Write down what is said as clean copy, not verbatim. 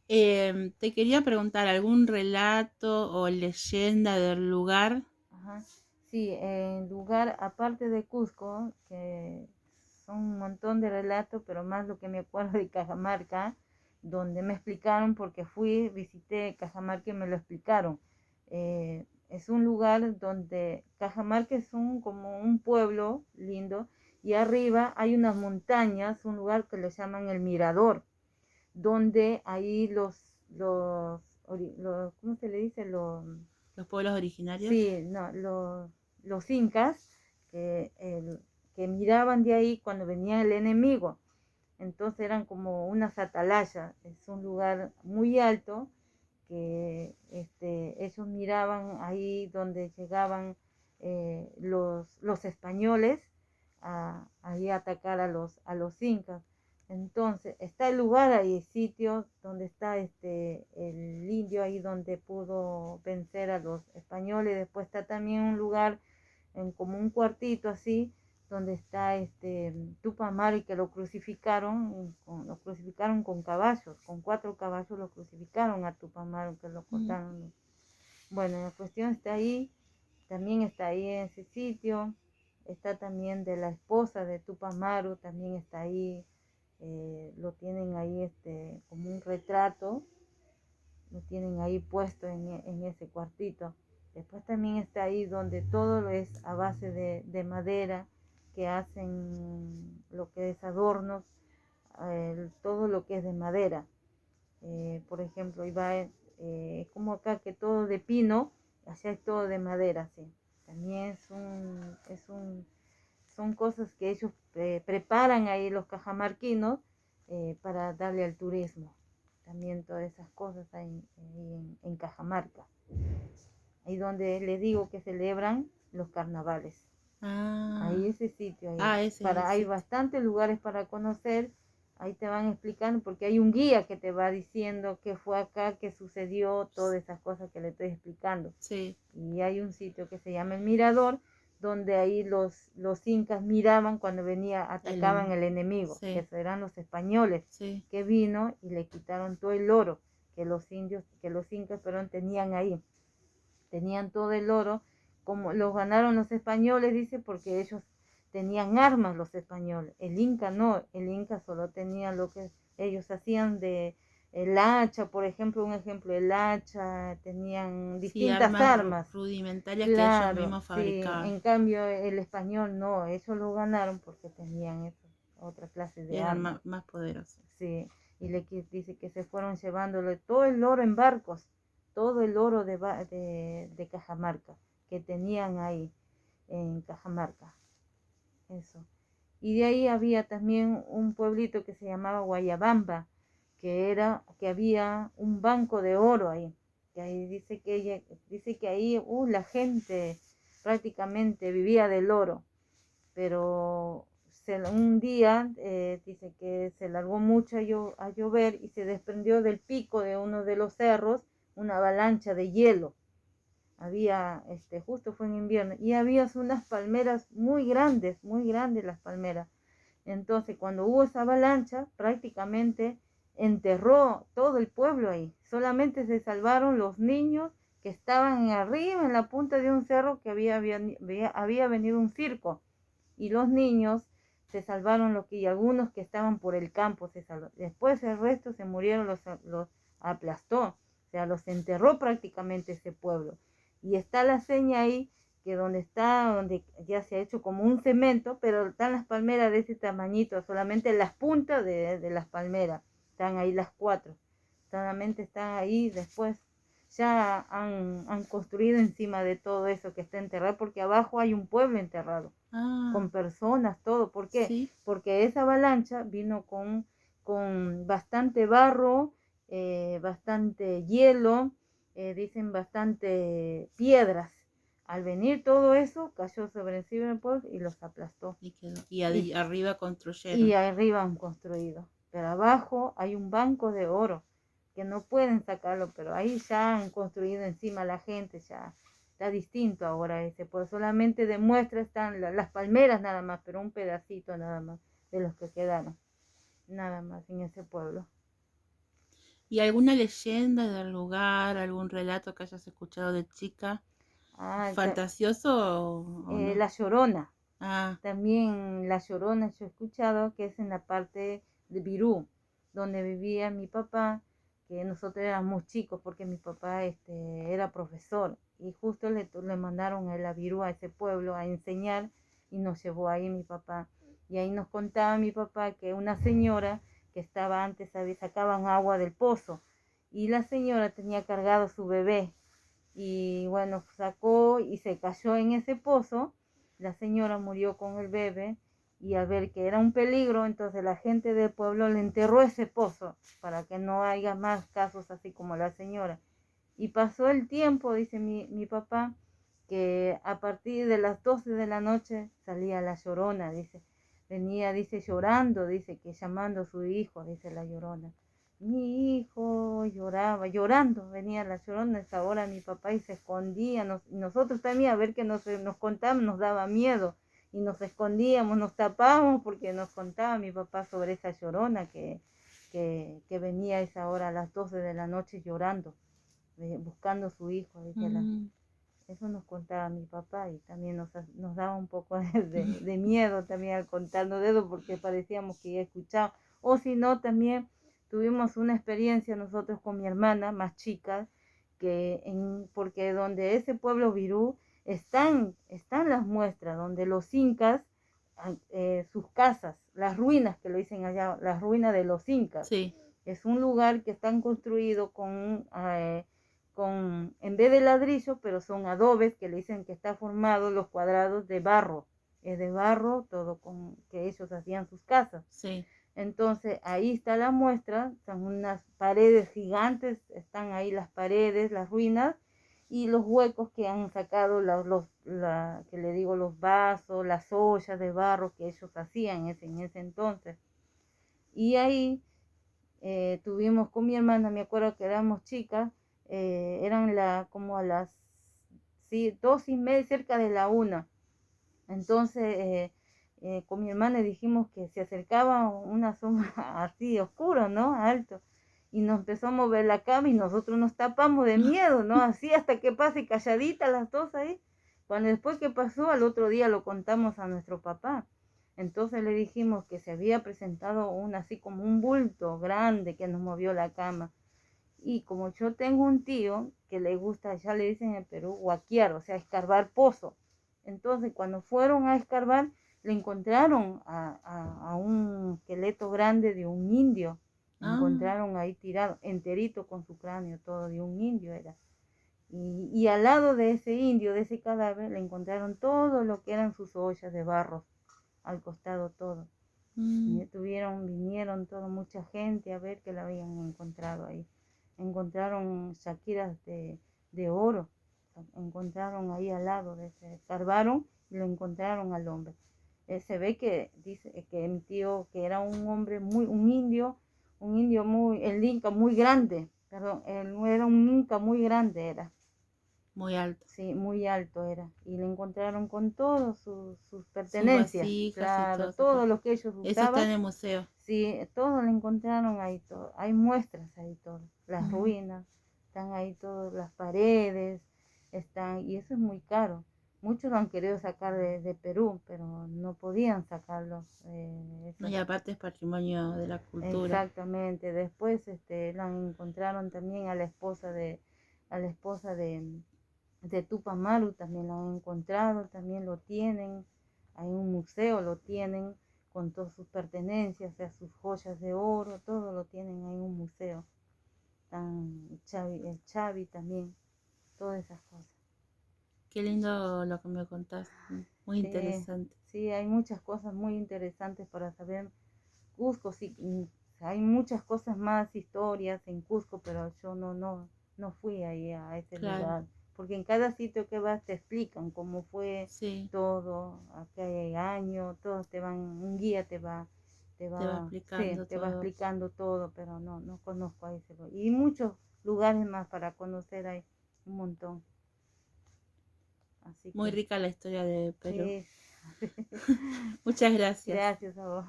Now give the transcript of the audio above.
Te quería preguntar, ¿algún relato o leyenda del lugar? Ajá. Sí, en lugar, aparte de Cusco, que son un montón de relatos, pero más lo que me acuerdo de Cajamarca, donde me explicaron, porque fui, visité Cajamarca y me lo explicaron. Es un lugar donde Cajamarca es como un pueblo lindo, y arriba hay unas montañas, un lugar que le llaman el Mirador, donde ahí ¿cómo se le dice? ¿Los pueblos originarios? Sí, no, los incas que miraban de ahí cuando venía el enemigo. Entonces eran como unas atalayas. Es un lugar muy alto que ellos miraban ahí donde llegaban los españoles ahí a atacar a los incas. Entonces, está el lugar ahí, el sitio donde está el indio ahí donde pudo vencer a los españoles. Después está también un lugar como un cuartito así, donde está Tupac Amaru, que lo crucificaron con caballos, con 4 caballos lo crucificaron a Tupac Amaru, que lo Mm. cortaron. Bueno, la cuestión está ahí, también está ahí en ese sitio, está también de la esposa de Tupac Amaru, también está ahí, lo tienen ahí como un retrato, lo tienen ahí puesto en ese cuartito. Después también está ahí donde todo es a base de madera, que hacen lo que es adornos, todo lo que es de madera. Por ejemplo, iba como acá que todo de pino, allá es todo de madera, sí. También son cosas que ellos preparan ahí los cajamarquinos para darle al turismo. También todas esas cosas hay en Cajamarca. Ahí donde les digo que celebran los carnavales. Ahí Ah, ese sitio, ese es el hay sitio. bastantes lugares para conocer. Ahí te van explicando, porque hay un guía que te va diciendo qué fue acá, qué sucedió, todas esas cosas que le estoy explicando. Sí, Y hay un sitio que se llama el Mirador, donde ahí los incas miraban cuando atacaban el, el enemigo, que sí, eran los españoles, sí. que vino y le quitaron todo el oro que los incas, perdón, tenían todo el oro, como los ganaron los españoles, dice, porque ellos tenían armas los españoles, el inca no, el inca solo tenía lo que ellos hacían de el hacha, por ejemplo, un ejemplo, el hacha, tenían Sí, distintas armas armas. rudimentarias que ellos Claro, mismos sí, fabricaban. en cambio el español no, ellos lo ganaron porque tenían otra clase Y de eran armas. más poderosos. Sí, y dice que se fueron llevándole todo el oro en barcos, todo el oro de Cajamarca que tenían ahí en Cajamarca, eso. Y de ahí había también un pueblito que se llamaba Guayabamba, que había un banco de oro ahí, que ahí dice que ahí la gente prácticamente vivía del oro, pero un día dice que se largó mucho a llover y se desprendió del pico de uno de los cerros una avalancha de hielo. Había, justo fue en invierno, y había unas palmeras muy grandes las palmeras. Entonces, cuando hubo esa avalancha, prácticamente enterró todo el pueblo ahí. Solamente se salvaron los niños que estaban arriba en la punta de un cerro que había venido un circo, y los niños se salvaron y algunos que estaban por el campo se salvaron. Después el resto se murieron, los aplastó, o sea, los enterró prácticamente ese pueblo. Y está la seña ahí, que donde ya se ha hecho como un cemento, pero están las palmeras de ese tamañito, solamente las puntas de las palmeras, están ahí las 4, solamente están ahí. Después ya han construido encima de todo eso que está enterrado, porque abajo hay un pueblo enterrado Ah, con personas, todo. ¿Por qué? sí. Porque esa avalancha vino con bastante barro, bastante hielo, dicen bastante piedras. Al venir todo eso, cayó sobre encima del pueblo y los aplastó. Y quedó. Y Y, arriba y construyeron. arriba han construido. Pero abajo hay un banco de oro que no pueden sacarlo, pero ahí ya han construido encima la gente, ya está distinto ahora ese, pues solamente demuestra, están las palmeras nada más, pero un pedacito nada más de los que quedaron, nada más en ese pueblo. ¿Y alguna leyenda del lugar, algún relato que hayas escuchado de chica? Ah, ¿Fantasioso o no? La Llorona. Ah, También La Llorona yo he escuchado que es en la parte de Virú, donde vivía mi papá, que nosotros éramos chicos porque mi papá era profesor y justo le mandaron a él a Virú, a ese pueblo, a enseñar y nos llevó ahí mi papá. Y ahí nos contaba mi papá que una señora que estaba antes, sacaban agua del pozo y la señora tenía cargado su bebé y bueno, sacó y se cayó en ese pozo. La señora murió con el bebé y al ver que era un peligro, entonces la gente del pueblo le enterró ese pozo para que no haya más casos así como la señora. Y pasó el tiempo, dice mi papá, que a partir de las 12 de la noche salía la Llorona, dice. Venía, dice, llorando, dice, que llamando a su hijo, dice la Llorona. Mi hijo lloraba, llorando, venía la Llorona a esa hora mi papá y se escondía. Nosotros también a ver que nos contaban, nos daba miedo y nos escondíamos, nos tapábamos porque nos contaba mi papá sobre esa Llorona que venía a esa hora a las 12 de la noche llorando, buscando a su hijo, dice mm, eso nos contaba mi papá y también nos daba un poco de miedo también al contarnos de eso porque parecíamos que ya escuchaba. O si no, también tuvimos una experiencia nosotros con mi hermana más chica, porque donde ese pueblo Virú están las muestras, donde los incas, sus casas, las ruinas que lo dicen allá, las ruinas de los incas. sí. Es un lugar que están construidos en vez de ladrillo, pero son adobes que le dicen que está formado los cuadrados de barro. Es de barro, todo con que ellos hacían sus casas. Sí. Entonces ahí está la muestra, son unas paredes gigantes, están ahí las paredes, las ruinas y los huecos que han sacado que le digo, los vasos, las ollas de barro que ellos hacían en ese entonces. Y ahí tuvimos con mi hermana, me acuerdo que éramos chicas, eran como a las 2:30, cerca de la 1. Entonces con mi hermana dijimos que se acercaba una sombra así oscura, ¿no? Alto. Y nos empezó a mover la cama y nosotros nos tapamos de miedo, ¿no? Así hasta que pase calladita las dos ahí. Cuando después que pasó, al otro día lo contamos a nuestro papá. Entonces le dijimos que se había presentado así como un bulto grande que nos movió la cama. Y como yo tengo un tío que le gusta, ya le dicen en Perú, guaquear, o sea, escarbar pozo. Entonces cuando fueron a escarbar, le encontraron a un esqueleto grande de un indio. Lo Ah, encontraron ahí tirado, enterito con su cráneo, todo de un indio era. Y al lado de ese indio, de ese cadáver, le encontraron todo lo que eran sus ollas de barro, al costado todo. mm, Vinieron mucha gente a ver que la habían encontrado ahí. Encontraron shakiras de oro, encontraron ahí al lado, escarbaron y lo encontraron al hombre. Se ve que dice que mi tío, que era un hombre un indio muy, el inca muy grande, perdón, él era un inca muy grande era. muy alto. Sí, muy alto era. Y le encontraron con todas sus Sus pertenencias. vasijas y Claro, todo eso. todo lo que ellos Eso está usaban. en el museo. Sí, todo le encontraron ahí todo. Hay muestras ahí todo. Las Mm, ruinas, están ahí todas las paredes, y eso es muy caro. Muchos lo han querido sacar de Perú, pero no podían sacarlo. no, y aparte es patrimonio de la cultura. Exactamente. Después lo encontraron también a la esposa de Tupac Amaru, también lo han encontrado, también lo tienen, hay un museo, lo tienen con todas sus pertenencias, o sea, sus joyas de oro, todo lo tienen ahí en un museo. El Chavi también, todas esas cosas. Qué lindo lo que me contás. Muy Sí, interesante. sí, hay muchas cosas muy interesantes para saber. Cusco, sí, hay muchas cosas más, historias en Cusco, pero yo no fui ahí a ese Claro, lugar, porque en cada sitio que vas te explican cómo fue sí, todo, a qué año, todos un guía te va sí, explicando te va todo. explicando todo, pero no conozco a ese lugar. Y muchos lugares más para conocer hay un montón, así Muy que rica la historia de Perú. sí, Muchas gracias. gracias a vos.